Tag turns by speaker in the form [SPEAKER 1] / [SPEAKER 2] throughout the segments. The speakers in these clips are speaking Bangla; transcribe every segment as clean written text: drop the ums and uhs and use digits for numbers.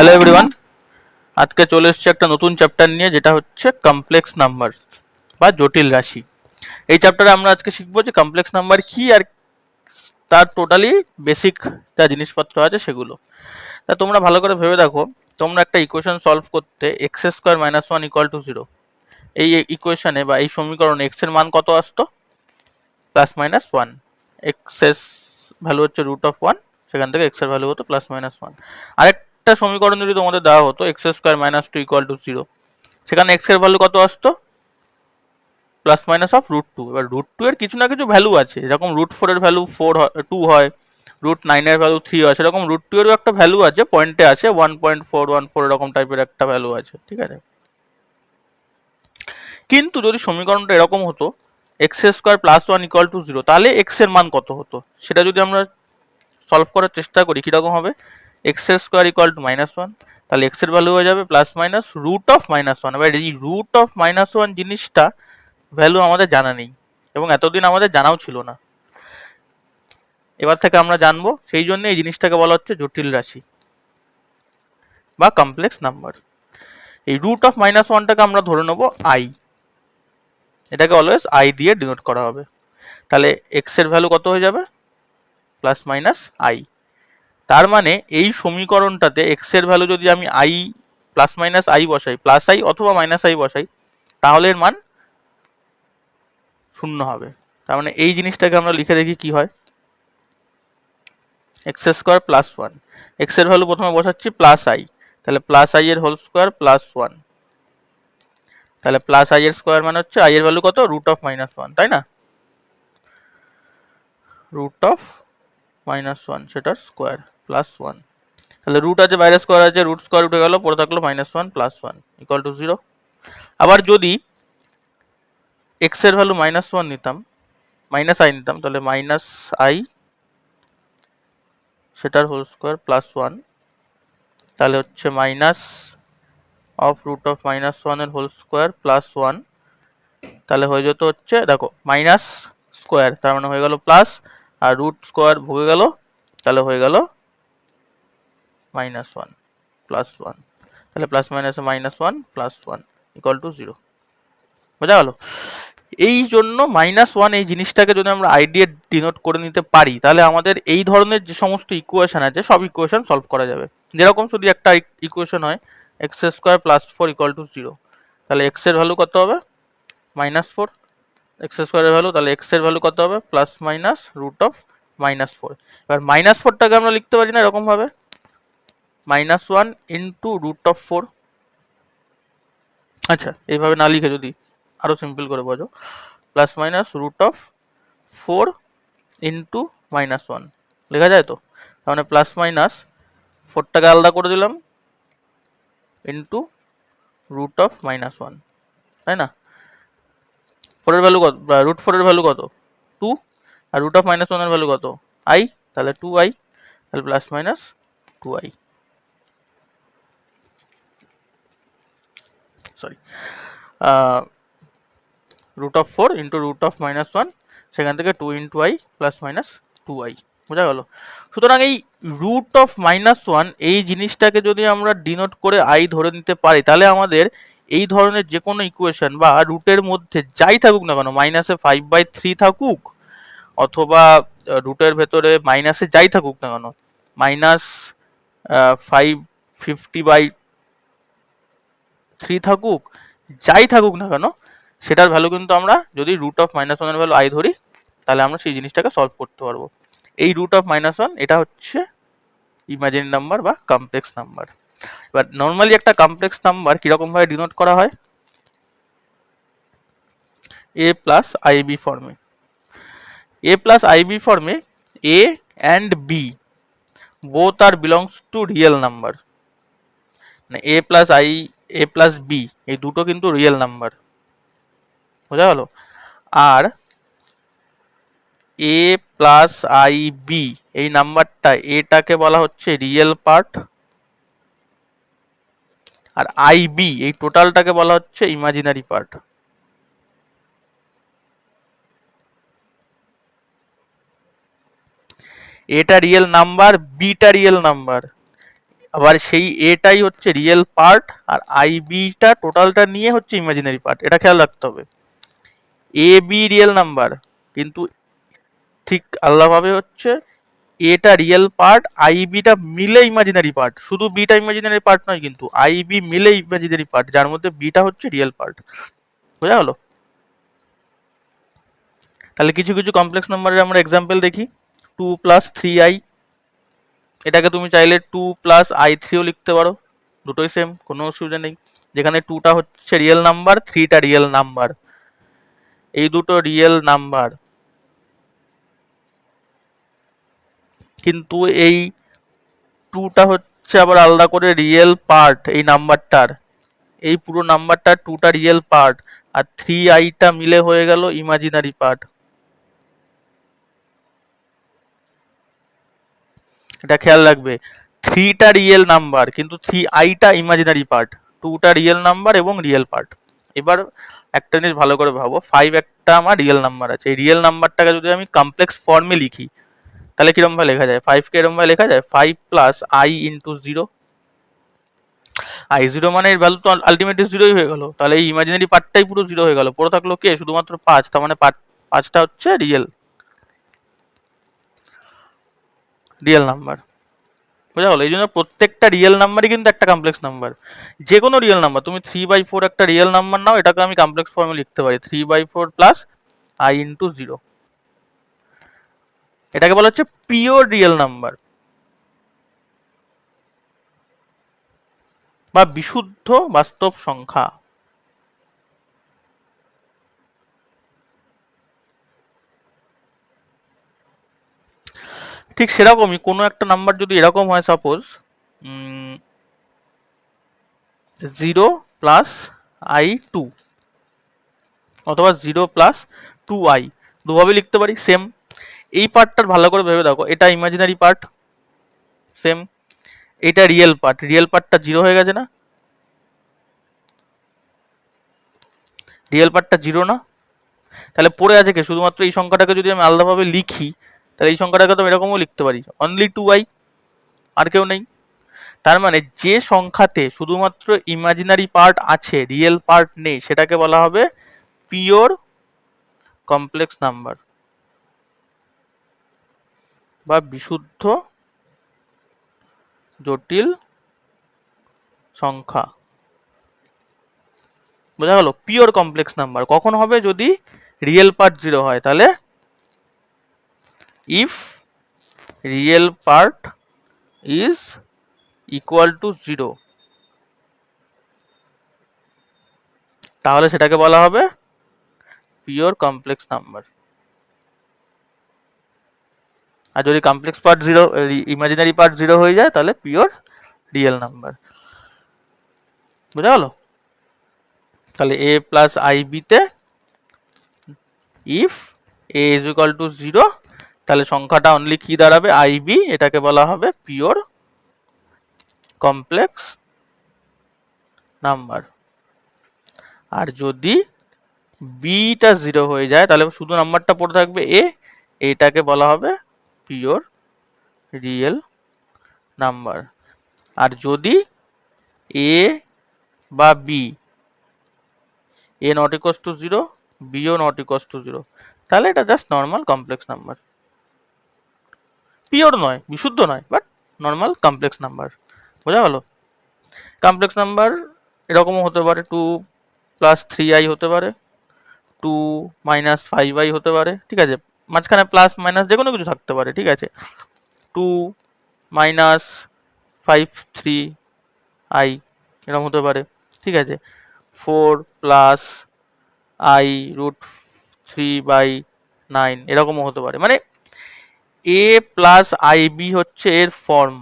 [SPEAKER 1] হ্যালো এভরিওয়ান, আজকে চলে এসেছে একটা নতুন চ্যাপ্টার নিয়ে, যেটা হচ্ছে কমপ্লেক্স নাম্বার বা জটিল রাশি। এই চ্যাপ্টারে আমরা আজকে শিখবো যে কমপ্লেক্স নাম্বার কি আর তার টোটালি বেসিক যা জিনিসপত্র আছে সেগুলো। তা তোমরা ভালো করে ভেবে দেখো, তোমরা একটা ইকুয়েশন সলভ করতে x square minus one equal to zero, এই ইকুয়েশনে বা এই সমীকরণে এক্স এর মান কত আসতো? Plus minus one. এক্স এর ভ্যালু হচ্ছে রুট অফ ওয়ান, সেখান থেকে এক্স এর ভ্যালু হতো প্লাস মাইনাস ওয়ান। আরেকটা সমীকরণ যদি তোমাদের দেওয়া হতো x square minus two equal to zero, সেখানে এক্স এর ভ্যালু কত আসতো? Plus minus of root two. এবার রুট টু এর কিছু না কিছু ভ্যালু আছে, যেরকম রুট ফোর এর ভ্যালু টু হয়, রুট নাইন এর ভ্যালু থ্রি হয়, সেরকম রুট টু এরও একটা ভ্যালু আছে, পয়েন্টে আছে 1.414 এরকম টাইপের একটা ভ্যালু আছে, ঠিক আছে। কিন্তু যদি সমীকরণটা এরকম হতো x square plus one equal to zero, তাহলে এক্স এর মান কত হতো সেটা যদি আমরা সলভ করার চেষ্টা করি, কিরকম হবে? X square equal to minus one, তাহলে এক্স এর ভ্যালু হয়ে যাবে plus minus root of minus one. এবার এই রুট অফ মাইনাস ওয়ান জিনিসটা ভ্যালু আমাদের জানা নেই, এবং এতদিন আমাদের জানাও ছিল না। এবার থেকে আমরা জানবো, সেই জন্য এই জিনিসটাকে বলা হচ্ছে জটিল রাশি বা কমপ্লেক্স নাম্বার। এই রুট অফ মাইনাস ওয়ানটাকে আমরা ধরে নেবো আই, এটাকে অলওয়েজ আই দিয়ে ডিনোট করা হবে। তাহলে এক্স এর ভ্যালু কত হয়ে যাবে? Plus minus I. তার মানে এই সমীকরণটাতে এক্স এর ভ্যালু যদি আমি আই প্লাস মাইনাস আই বসাই, প্লাস আই অথবা মাইনাস আই বসাই, তাহলে এর মান শূন্য হবে। তার মানে এই জিনিসটাকে আমরা লিখে দেখি কি হয়। X square plus one, x এর ভ্যালু প্রথমে বসাচ্ছি প্লাস আই, তাহলে প্লাস আই এর হোল স্কোয়ার প্লাস ওয়ান, তাহলে প্লাস আই এর স্কোয়ার মানে হচ্ছে আই এর ভ্যালু কত? রুট অফ মাইনাস ওয়ান, তাই না? রুট অফ মাইনাস ওয়ান, সেটার স্কোয়ার প্লাস ওয়ান। তাহলে রুট আছে, বাইরে স্কোয়ার আছে, রুট স্কোয়ার উঠে গেল, পরে থাকলো minus one plus one equal to zero. আবার যদি এক্স এর ভ্যালু মাইনাস ওয়ান নিতাম, মাইনাস আই নিতাম, তাহলে মাইনাস আই সেটার হোল স্কোয়ার প্লাস ওয়ান, তাহলে হচ্ছে minus of root of minus ওয়ানের হোল স্কোয়ার প্লাস ওয়ান, তাহলে হয়ে যেত হচ্ছে, দেখো মাইনাস স্কোয়ার তার মানে হয়ে গেল প্লাস, আর রুট স্কোয়ার ভুগে গেল, তাহলে হয়ে গেল মাইনাস ওয়ান প্লাস ওয়ান, তাহলে প্লাস মাইনাসে minus one plus one equal to zero. বোঝা গেল? এই জন্য মাইনাস ওয়ান এই জিনিসটাকে যদি আমরা আই দিয়ে ডিনোট করে নিতে পারি, তাহলে আমাদের এই ধরনের যে সমস্ত ইকুয়েশন আছে সব ইকুয়েশন সলভ করা যাবে। যেরকম যদি একটা ইকুয়েশন হয় x square plus four equal to zero, তাহলে এক্স এর ভ্যালু কত হবে? Minus four. এক্স স্কোয়ারের ভ্যালু, তাহলে এক্স এর ভ্যালু কত হবে? Plus minus root of minus four. এবার মাইনাস ফোরটাকে আমরা লিখতে পারি না এরকম ভাবে, minus one into root of four. আচ্ছা, এইভাবে না লিখে যদি আরো সিম্পল করে বোঝো, plus minus root of four into minus one লেখা যায় তো? তার মানে প্লাস মাইনাস ফোরটাকে আলাদা করে দিলাম into root of minus one, তাই না? ফোরের ভ্যালু কত? রুট ফোরের ভ্যালু কত? টু। আর রুট অফ মাইনাস ওয়ানের ভ্যালু কত? আই। তাহলে টু আই, তাহলে plus minus two i, sorry, root of four into root of minus one, সেখান থেকে two into i plus minus two i. বোঝা গেল? সুতরাং এই রুট অফ মাইনাস ওয়ান এই জিনিসটাকে যদি আমরা ডিনোট করে আই ধরে নিতে পারি, তাহলে আমাদের এই ধরনের যে কোনো ইকুয়েশন বা রুটের মধ্যে যাই থাকুক না কেন, মাইনাসে ফাইভ বাই থ্রি থাকুক অথবা রুটের ভেতরে মাইনাসে যাই থাকুক না কেন, minus five fifty by three থাকুক, যাই থাকুক না কেন, সেটার ভ্যালু কিন্তু আমরা যদি রুট অফ মাইনাস ওয়ানের ভ্যালু আই ধরি, তাহলে আমরা সেই জিনিসটাকে সলভ করতে পারবো। এই রুট অফ মাইনাস ওয়ান এটা হচ্ছে ইমাজিনারি নাম্বার বা কমপ্লেক্স নাম্বার। এবার নর্মালি একটা কমপ্লেক্স নাম্বার কিরকম ভাবে ডিনোট করা হয়? এ প্লাস আইবি ফর্মে। এ প্লাস আইবি ফর্মে এ অ্যান্ড বি বোথ আর belongs to real number. A plus i, a plus b এই দুটো কিন্তু রিয়েল নাম্বার। বোঝা গেল? আর এ প্লাস আই বি এই নাম্বারটা, এটাকে বলা হচ্ছে রিয়েল পার্ট, আর আই বি এই টোটালটাকে বলা হচ্ছে ইমাজিনারি পার্ট। এটা real number, beta real number. আবার সেই এটাই হচ্ছে রিয়েল পার্ট, আর আই বিটা টোটালটা নিয়ে হচ্ছে ইমাজিনারি পার্ট। এটা খেয়াল রাখতে হবে। এ বি রিয়েল নাম্বার, কিন্তু ঠিক আলাদাভাবে হচ্ছে এটা রিয়েল পার্ট, আই বিটা মিলে ইমাজিনারি পার্ট। শুধু বিটা ইমাজিনারি পার্ট নয়, কিন্তু আই বি মিলে ইমাজিনারি পার্ট, যার মধ্যে বিটা হচ্ছে রিয়েল পার্ট। বোঝা গেল? তাহলে কিছু কিছু কমপ্লেক্স নাম্বারের আমরা এক্সাম্পল দেখি। 2+3i, এটাকে তুমি চাইলে 2+i3ও লিখতে পারো, দুটোই সেম, কোনো অসুবিধা নেই। যেখানে 2টা হচ্ছে রিয়েল নাম্বার, 3টা রিয়েল নাম্বার, এই দুটো রিয়েল নাম্বার। কিন্তু এই 2টা হচ্ছে আবার আলাদা করে রিয়েল পার্ট এই নাম্বারটার, এই পুরো নাম্বারটার 2টা রিয়েল পার্ট, আর 3iটা মিলে হয়ে গেল ইমাজিনারি পার্ট। এটা খেয়াল রাখবে, 3টা রিয়েল নাম্বার কিন্তু 3iটা ইমাজিনারি পার্ট, 2টা রিয়েল নাম্বার এবং রিয়েল পার্ট। এবার একটা জিনিস ভালো করে ভাবো, 5 একটা আমার রিয়েল নাম্বার আছে, এই রিয়েল নাম্বারটাকে যদি আমি কমপ্লেক্স ফর্মে লিখি তাহলে কিরম ভাবে লেখা যায়? 5 কে এরম ভাবে লেখা যায় 5+i×0। i0 মানে এর ভ্যালু তো আলটিমেটলি জিরোই হয়ে গেল, তাহলে এই ইমাজিনারি পার্টটাই পুরো জিরো হয়ে গেল, পড়ে থাকলো কে? শুধুমাত্র 5। তার মানে 5টা হচ্ছে রিয়েল রিয়েল নাম্বার। বোঝা গেল? এই জন্য প্রত্যেকটা রিয়েল নাম্বারই কিন্তু একটা কমপ্লেক্স নাম্বার। যে কোনো রিয়েল নাম্বার, তুমি 3/4 একটা রিয়েল নাম্বার নাও, এটাকে আমি কমপ্লেক্স ফর্মে লিখতে পারি 3/4+i×0। এটাকে বলা হচ্ছে পিওর রিয়েল নাম্বার বা বিশুদ্ধ বাস্তব সংখ্যা। ঠিক সেরকমই কোনো একটা নাম্বার যদি এরকম হয়, সাপোজ 0+i2 অথবা 0+2i, দুভাবে লিখতে পারি সেম। এই পার্টটার ভালো করে ভেবে দেখো, এটা ইমাজিনারি পার্ট সেম, এটা রিয়েল পার্ট, রিয়েল পার্টটা জিরো হয়ে গেছে না? রিয়েল পার্টটা জিরো না? তাহলে পড়ে আছে কে? শুধুমাত্র এই সংখ্যাটাকে যদি আমি আলাদাভাবে লিখি তাহলে এই সংখ্যাটাকে তো এরকমও লিখতে পারি, অনলি 2i, আর কেউ নেই। তার মানে যে সংখ্যাতে শুধুমাত্র ইমাজিনারি পার্ট আছে, রিয়েল পার্ট নেই, সেটাকে বলা হবে পিওর কমপ্লেক্স নাম্বার বা বিশুদ্ধ জটিল সংখ্যা। বোঝা গেল? পিওর কমপ্লেক্স নাম্বার কখন হবে? যদি রিয়েল পার্ট জিরো হয়। তাহলে if real part is equal to zero, তাহলে সেটাকে বলা হবে পিওর কমপ্লেক্স নাম্বার। আর যদি complex part zero, imaginary part zero হয়ে যায়, তাহলে পিওর রিয়েল নাম্বার। বুঝা গেল? তাহলে a+ib তে if a is equal to zero, তাহলে সংখ্যাটা অনলি কি দাঁড়াবে? ib, এটাকে বলা হবে পিওর কমপ্লেক্স নাম্বার। আর যদি বিটা জিরো হয়ে যায় তাহলে শুধু নাম্বারটা পড়ে থাকবে এ, এটাকে বলা হবে পিওর রিয়েল নাম্বার। আর যদি এ বা B, A not equals to zero, বিও নট ইকুয়ালস টু জিরো, তাহলে এটা just normal complex number. Pure নয়, বিশুদ্ধ নয়, বাট নর্মাল কমপ্লেক্স নাম্বার। বোঝা গেল? কমপ্লেক্স নাম্বার এরকমও হতে পারে, 2+3i হতে পারে, 2-5i হতে পারে, ঠিক আছে? মাঝখানে প্লাস মাইনাস যে কোনো কিছু থাকতে পারে, ঠিক আছে? 2-5-3i এরকম হতে পারে, ঠিক আছে? 4+i√3/9 এরকমও হতে পারে। মানে a+ib হচ্ছে এর ফর্ম।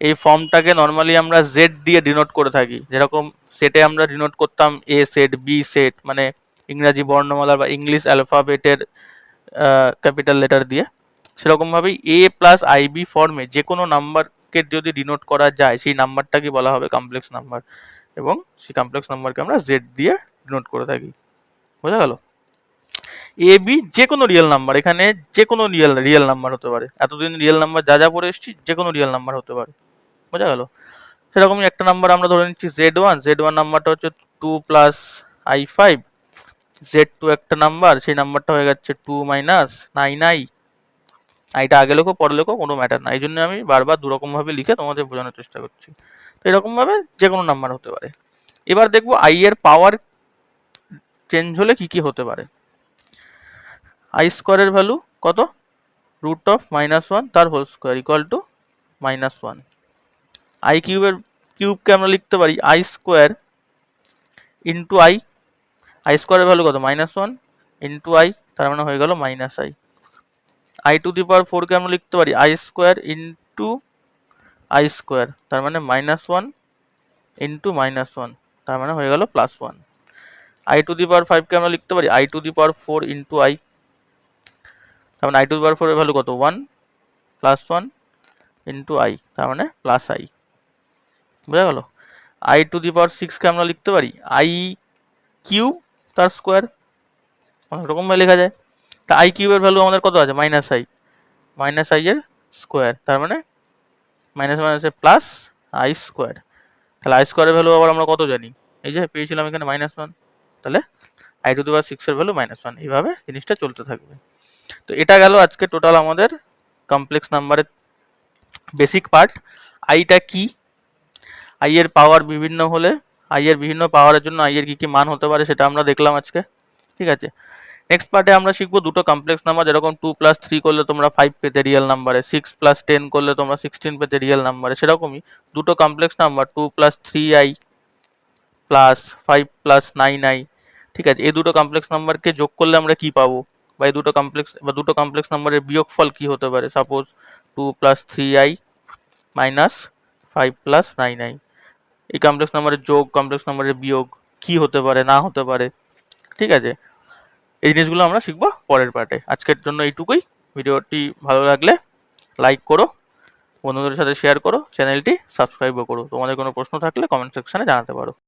[SPEAKER 1] এই ফর্মটাকে নর্মালি আমরা জেড দিয়ে ডিনোট করে থাকি, যেরকম সেটে আমরা ডিনোট করতাম এ সেট, বি সেট, মানে ইংরাজি বর্ণমালা বা ইংলিশ অ্যালফাবেটের ক্যাপিটাল লেটার দিয়ে। সেরকমভাবেই a+ib ফর্মে যে কোনো নাম্বারকে যদি ডিনোট করা যায়, সেই নাম্বারটাকে বলা হবে কমপ্লেক্স নাম্বার, এবং সেই কমপ্লেক্স নাম্বারকে আমরা জেড দিয়ে ডিনোট করে থাকি। বোঝা গেল? এ বি যে কোনো রিয়েল নাম্বার, এখানে যে কোনো রিয়েল নাম্বার হতে পারে, এতদিন রিয়েল নাম্বার যা যা পড়ে এসেছি যে কোনো রিয়েল নাম্বার হতে পারে। বোঝা গেল? সেরকমই একটা নাম্বার আমরা ধরে নিচ্ছি Z1 নাম্বারটা হচ্ছে 2 প্লাস I5, Z2 একটা নাম্বার, সেই নাম্বারটা হয়ে যাচ্ছে 2 মাইনাস 9I। এটা আগে লেখো পরে লেখো কোনো ম্যাটার না, এই জন্য আমি বারবার দুরকম ভাবে লিখে তোমাদের বোঝানোর চেষ্টা করছি। তো এরকম ভাবে যে কোনো নাম্বার হতে পারে। এবার দেখবো আই এর পাওয়ার চেঞ্জ হলে কি কি হতে পারে। আই স্কোয়ারের ভ্যালু কত? রুট অফ -1 তার whole square equal to -1। I কিউবকে আমরা লিখতে পারি i square into i. I স্কোয়ারের ভ্যালু কত? -1 ইন্টু আই, তার মানে হয়ে গেল -i। I to the power 4 কে আমরা লিখতে পারি i square into i square, তার মানে -1 ইন্টু -1, তার মানে হয়ে গেল +1। আই টু দি পাওয়ার 5 কে আমরা লিখতে পারি I to the power 4 into i, তার মানে আই টু দি পাওয়ার 4 এর ভ্যালু কত? 1 +1 ইন্টু আই, তার মানে +i। বুঝা গেল? আই টু দি পাওয়ার 6 কে আমরা লিখতে পারি আই কিউব তার স্কোয়ার, অনেক রকম ভাবে লেখা যায়। তা আই কিউবের ভ্যালু আমাদের কত আছে? -i এর স্কোয়ার, তার মানে মাইনাস মাইনাসে প্লাস আই স্কোয়ার। তাহলে আই স্কোয়ারের ভ্যালু আবার আমরা কত জানি? এই যে পেয়েছিলাম এখানে -1, তাহলে আই টু দি পাওয়ার 6 এর ভ্যালু -1। এইভাবে জিনিসটা চলতে থাকবে। তো এটা গেল আজকে টোটাল আমাদের কমপ্লেক্স নাম্বারের বেসিক পার্ট। আইটা কি, আই এর পাওয়ার বিভিন্ন হলে, আই এর বিভিন্ন পাওয়ারের জন্য আই এর কি কি মান হতে পারে সেটা আমরা দেখলাম আজকে। ঠিক আছে, নেক্সট পার্টে আমরা শিখবো দুটো কমপ্লেক্স নাম্বার, যেরকম 2 + 3 করলে তোমরা 5 পেতে রিয়েল নাম্বারে, 6 + 10 করলে তোমরা 16 পেতে রিয়েল নাম্বারে, সেরকমই দুটো complex number 2 + 3i plus 5 + 9i। ঠিক আছে, এই দুটো কমপ্লেক্স নাম্বারকে যোগ করলে আমরা কি পাবো, বা এই দুটো কমপ্লেক্স নাম্বারের বিয়োগফল কি হতে পারে। সাপোজ 2 + 3i মাইনাস 5 + 9i, এই কমপ্লেক্স নাম্বারের যোগ, কমপ্লেক্স নাম্বারের বিয়োগ কি হতে পারে না হতে পারে। ঠিক আছে, এই জিনিসগুলো আমরা শিখবো পরের পার্টে। আজকের জন্য এইটুকুই। ভিডিওটি ভালো লাগলে লাইক করো, বন্ধুদের সাথে শেয়ার করো, চ্যানেলটি সাবস্ক্রাইবও করো। তোমাদের কোনো প্রশ্ন থাকলে কমেন্ট সেকশনে জানাতে পারো।